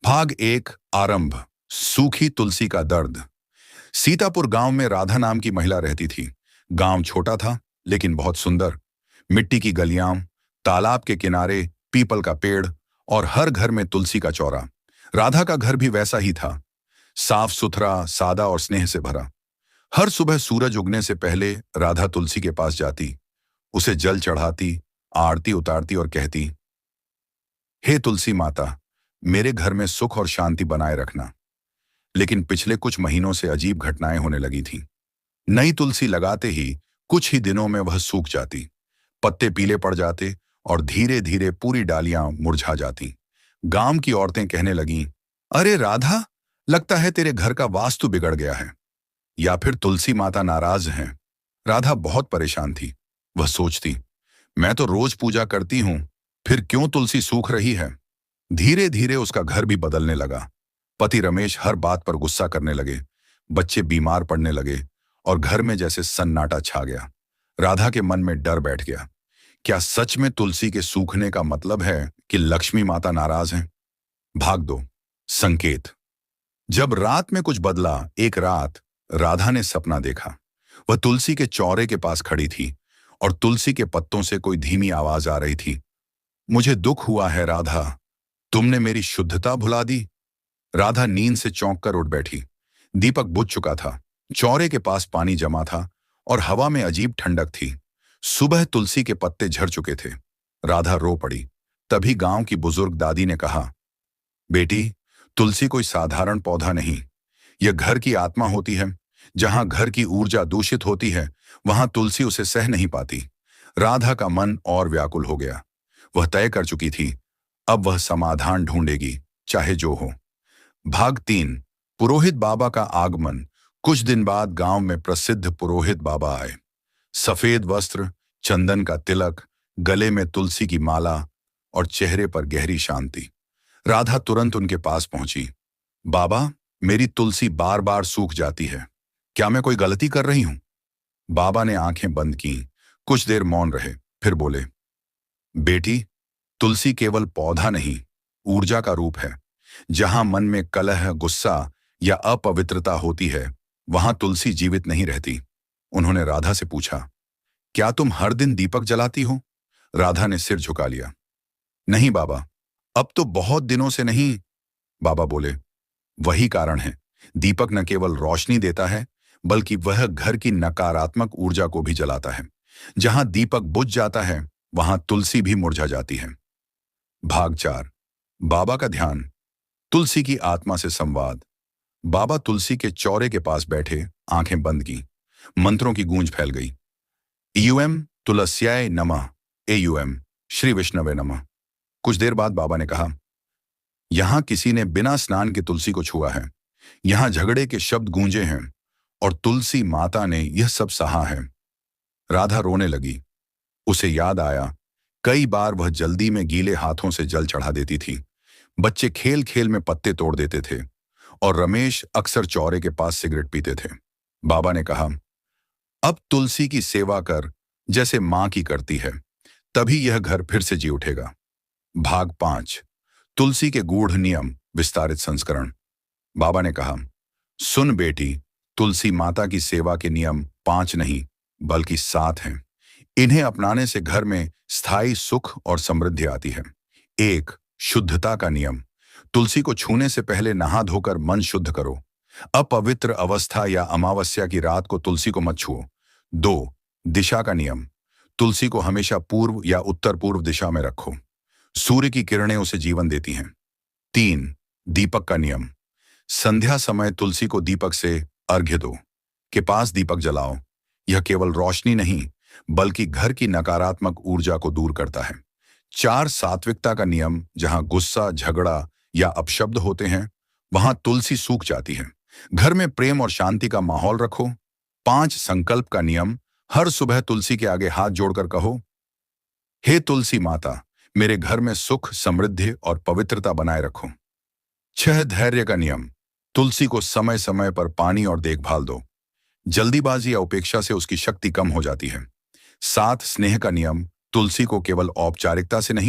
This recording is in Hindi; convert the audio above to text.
भाग एक आरंभ। सूखी तुलसी का दर्द। सीतापुर गांव में राधा नाम की महिला रहती थी। गांव छोटा था लेकिन बहुत सुंदर। मिट्टी की गलियां, तालाब के किनारे पीपल का पेड़ और हर घर में तुलसी का चौरा। राधा का घर भी वैसा ही था, साफ सुथरा, सादा और स्नेह से भरा। हर सुबह सूरज उगने से पहले राधा तुलसी के पास जाती, उसे जल चढ़ाती, आरती उतारती और कहती, हे तुलसी माता, मेरे घर में सुख और शांति बनाए रखना। लेकिन पिछले कुछ महीनों से अजीब घटनाएं होने लगी थीं। नई तुलसी लगाते ही कुछ ही दिनों में वह सूख जाती, पत्ते पीले पड़ जाते और धीरे धीरे पूरी डालियां मुरझा जाती। गांव की औरतें कहने लगीं, अरे राधा, लगता है तेरे घर का वास्तु बिगड़ गया है, या फिर तुलसी माता नाराज हैं। राधा बहुत परेशान थी। वह सोचती, मैं तो रोज पूजा करती हूं, फिर क्यों तुलसी सूख रही है। धीरे धीरे उसका घर भी बदलने लगा। पति रमेश हर बात पर गुस्सा करने लगे, बच्चे बीमार पड़ने लगे और घर में जैसे सन्नाटा छा गया। राधा के मन में डर बैठ गया। क्या सच में तुलसी के सूखने का मतलब है कि लक्ष्मी माता नाराज हैं? भाग दो। संकेत। जब रात में कुछ बदला, एक रात राधा ने सपना देखा। वह तुलसी के चौरे के पास खड़ी थी और तुलसी के पत्तों से कोई धीमी आवाज आ रही थी, मुझे दुख हुआ है राधा, तुमने मेरी शुद्धता भुला दी। राधा नींद से चौंक कर उठ बैठी। दीपक बुझ चुका था, चौरे के पास पानी जमा था और हवा में अजीब ठंडक थी। सुबह तुलसी के पत्ते झड़ चुके थे। राधा रो पड़ी। तभी गांव की बुजुर्ग दादी ने कहा, बेटी, तुलसी कोई साधारण पौधा नहीं, यह घर की आत्मा होती है। जहां घर की ऊर्जा दूषित होती है, वहां तुलसी उसे सह नहीं पाती। राधा का मन और व्याकुल हो गया। वह तय कर चुकी थी, अब वह समाधान ढूंढेगी, चाहे जो हो। भाग 3। पुरोहित बाबा का आगमन। कुछ दिन बाद गांव में प्रसिद्ध पुरोहित बाबा आए। सफेद वस्त्र, चंदन का तिलक, गले में तुलसी की माला और चेहरे पर गहरी शांति। राधा तुरंत उनके पास पहुंची। बाबा, मेरी तुलसी बार बार सूख जाती है, क्या मैं कोई गलती कर रही हूं? बाबा ने आंखें बंद की, कुछ देर मौन रहे, फिर बोले, बेटी, तुलसी केवल पौधा नहीं, ऊर्जा का रूप है। जहां मन में कलह, गुस्सा या अपवित्रता होती है, वहां तुलसी जीवित नहीं रहती। उन्होंने राधा से पूछा, क्या तुम हर दिन दीपक जलाती हो? राधा ने सिर झुका लिया। नहीं बाबा, अब तो बहुत दिनों से नहीं। बाबा बोले, वही कारण है, दीपक न केवल रोशनी देता है, बल्कि वह घर की नकारात्मक ऊर्जा को भी जलाता है। जहां दीपक बुझ जाता है, वहां तुलसी भी मुरझा जाती है। भाग 4। बाबा का ध्यान। तुलसी की आत्मा से संवाद। बाबा तुलसी के चौरे के पास बैठे, आंखें बंद की। मंत्रों की गूंज फैल गई। यूएम तुलस्याय नमः, एयूएम श्री विष्णवे नमः। कुछ देर बाद बाबा ने कहा, यहां किसी ने बिना स्नान के तुलसी को छुआ है। यहां झगड़े के शब्द गूंजे हैं और तुलसी माता ने यह सब सहा है। राधा रोने लगी। उसे याद आया, कई बार वह जल्दी में गीले हाथों से जल चढ़ा देती थी। बच्चे खेल खेल में पत्ते तोड़ देते थे और रमेश अक्सर चौरे के पास सिगरेट पीते थे। बाबा ने कहा, अब तुलसी की सेवा कर जैसे मां की करती है, तभी यह घर फिर से जी उठेगा। भाग 5। तुलसी के गूढ़ नियम, विस्तारित संस्करण। बाबा ने कहा, सुन बेटी, तुलसी माता की सेवा के नियम 5 नहीं बल्कि 7 हैं। इन्हें अपनाने से घर में स्थायी सुख और समृद्धि आती है। 1. शुद्धता का नियम। तुलसी को छूने से पहले नहा धोकर मन शुद्ध करो। अपवित्र अवस्था या अमावस्या की रात को तुलसी को मत छुओ। 2. दिशा का नियम। तुलसी को हमेशा पूर्व या उत्तर पूर्व दिशा में रखो। सूर्य की किरणें उसे जीवन देती हैं। 3. दीपक का नियम। संध्या समय तुलसी को दीपक से अर्घ्य दो। के पास दीपक जलाओ। यह केवल रोशनी नहीं बल्कि घर की नकारात्मक ऊर्जा को दूर करता है। 4. सात्विकता का नियम। जहां गुस्सा, झगड़ा या अपशब्द होते हैं, वहां तुलसी सूख जाती है। घर में प्रेम और शांति का माहौल रखो। 5. संकल्प का नियम। हर सुबह तुलसी के आगे हाथ जोड़कर कहो, हे तुलसी माता, मेरे घर में सुख, समृद्धि और पवित्रता बनाए रखो। 6. धैर्य का नियम। तुलसी को समय समय पर पानी और देखभाल दो। जल्दीबाजी या उपेक्षा से उसकी शक्ति कम हो जाती है। 7. स्नेह का नियम। तुलसी को केवल औपचारिकता से नहीं